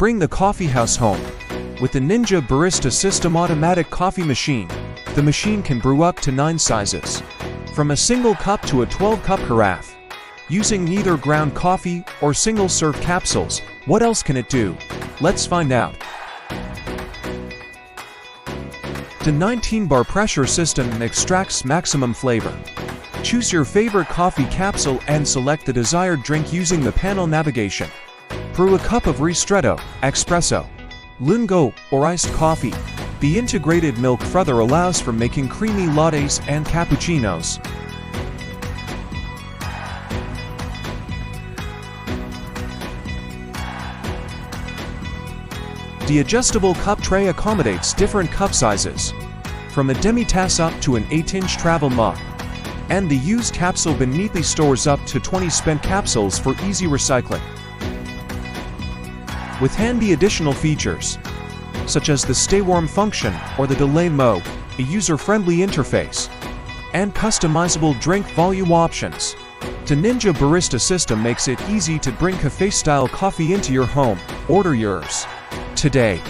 Bring the coffee house home. With the Ninja Barista System automatic coffee machine, the machine can brew up to 9 sizes, from a single cup to a 12-cup carafe. Using either ground coffee or single-serve capsules, what else can it do? Let's find out. The 19-bar pressure system extracts maximum flavor. Choose your favorite coffee capsule and select the desired drink using the panel navigation. Brew a cup of ristretto, espresso, lungo, or iced coffee. The integrated milk frother allows for making creamy lattes and cappuccinos. The adjustable cup tray accommodates different cup sizes, from a demi-tasse up to an 8-inch travel mug. And the used capsule bin neatly stores up to 20 spent capsules for easy recycling. With handy additional features, such as the stay warm function or the delay mode, a user-friendly interface, and customizable drink volume options, the Ninja Barista System makes it easy to bring cafe-style coffee into your home. Order yours today.